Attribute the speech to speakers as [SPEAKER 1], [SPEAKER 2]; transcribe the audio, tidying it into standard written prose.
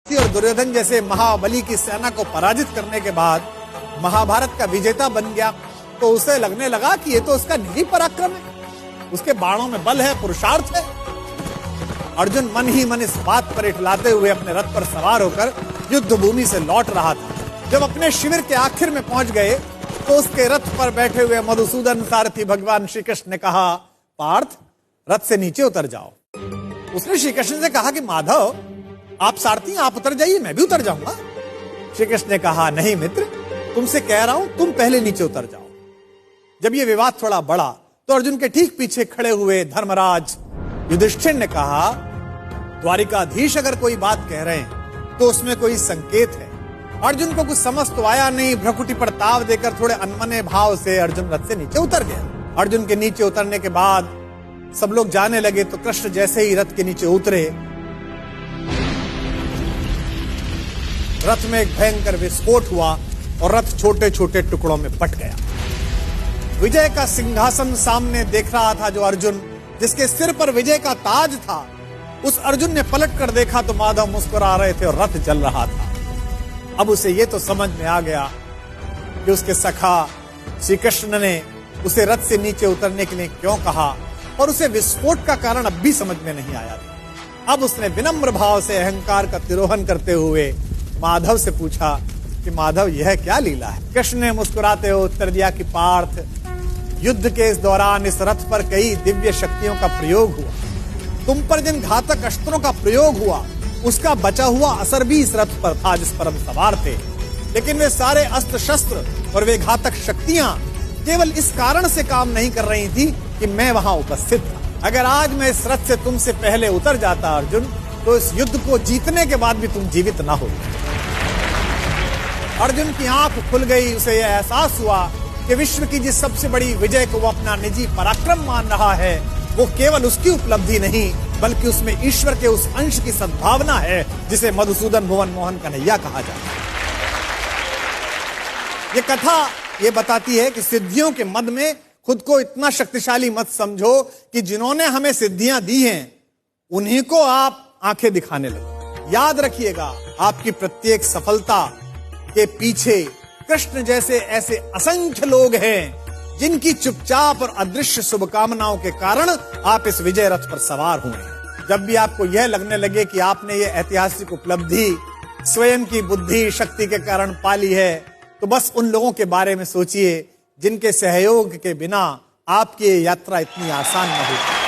[SPEAKER 1] और दुर्योधन जैसे महाबली की सेना को पराजित करने के बाद महाभारत का विजेता बन गया, तो उसे लगने लगा कि ये तो उसका निजी पराक्रम है, उसके बाणों में बल है, पुरुषार्थ है। अर्जुन मन ही मन इस बात पर इठलाते हुए अपने रथ पर सवार होकर युद्ध भूमि से लौट रहा था। जब अपने शिविर के आखिर में पहुंच गए तो उसके रथ पर बैठे हुए मधुसूदन सारथी भगवान श्री कृष्ण ने कहा, पार्थ, रथ से नीचे उतर जाओ। उसने श्री कृष्ण से कहा कि माधव, आप सारथी, आप उतर जाइए, मैं भी उतर जाऊंगा। श्री कृष्ण ने कहा, नहीं मित्र, तुमसे कह रहा हूं, तुम पहले नीचे उतर जाओ। जब यह विवाद थोड़ा बढ़ा तो अर्जुन के ठीक पीछे खड़े हुए धर्मराज युधिष्ठिर ने कहा, द्वारिकाधीश अगर कोई बात कह रहे हैं तो उसमें कोई संकेत है। अर्जुन को कुछ समझ तो आया नहीं। भ्रकुटी पर ताव देकर थोड़े अनमने भाव से अर्जुन रथ से नीचे उतर गया। अर्जुन के नीचे उतरने के बाद सब लोग जाने लगे तो कृष्ण जैसे ही रथ के नीचे उतरे, रथ में एक भयंकर विस्फोट हुआ और रथ छोटे छोटे टुकड़ों में बट गया। विजय का सिंहासन सामने देख रहा था जो अर्जुन, जिसके सिर पर विजय का ताज था, उस अर्जुन ने पलट कर देखा तो माधव मुस्कुरा रहे थे और रथ जल रहा था। अब उसे यह तो समझ में आ गया कि उसके सखा श्री कृष्ण ने उसे रथ से नीचे उतरने के लिए क्यों कहा, और उसे विस्फोट का कारण अब भी समझ में नहीं आया था। अब उसने विनम्र भाव से अहंकार का तिरोहन करते हुए माधव से पूछा कि माधव, यह क्या लीला है? कृष्ण ने मुस्कुराते हुए उत्तर दिया कि पार्थ, युद्ध के इस दौरान इस रथ पर कई दिव्य शक्तियों का प्रयोग हुआ। तुम पर जिन घातक अस्त्रों का प्रयोग हुआ उसका बचा हुआ असर भी इस रथ पर था जिस पर हम सवार थे। लेकिन वे सारे अस्त्र शस्त्र और वे घातक शक्तियां केवल इस कारण से काम नहीं कर रही थी कि मैं वहां उपस्थित था। अगर आज मैं इस रथ से तुमसे पहले उतर जाता अर्जुन, तो इस युद्ध को जीतने के बाद भी तुम जीवित ना हो। अर्जुन की आंख खुल गई। उसे यह एहसास हुआ कि विश्व की जिस सबसे बड़ी विजय को वो अपना निजी पराक्रम मान रहा है, वो केवल उसकी उपलब्धि नहीं बल्कि उसमें ईश्वर के उस अंश की सद्भावना है जिसे मधुसूदन भुवन मोहन कन्हैया कहा जाता है। ये कथा ये बताती है कि सिद्धियों के मद में खुद को इतना शक्तिशाली मत समझो कि जिन्होंने हमें सिद्धियां दी हैं उन्हीं को आप आंखें दिखाने लगो। याद रखिएगा, आपकी प्रत्येक सफलता के पीछे कृष्ण जैसे ऐसे असंख्य लोग हैं जिनकी चुपचाप और अदृश्य शुभकामनाओं के कारण आप इस विजय रथ पर सवार हुए। जब भी आपको यह लगने लगे कि आपने ये ऐतिहासिक उपलब्धि स्वयं की बुद्धि शक्ति के कारण पाली है, तो बस उन लोगों के बारे में सोचिए जिनके सहयोग के बिना आपकी ये यात्रा इतनी आसान न होती।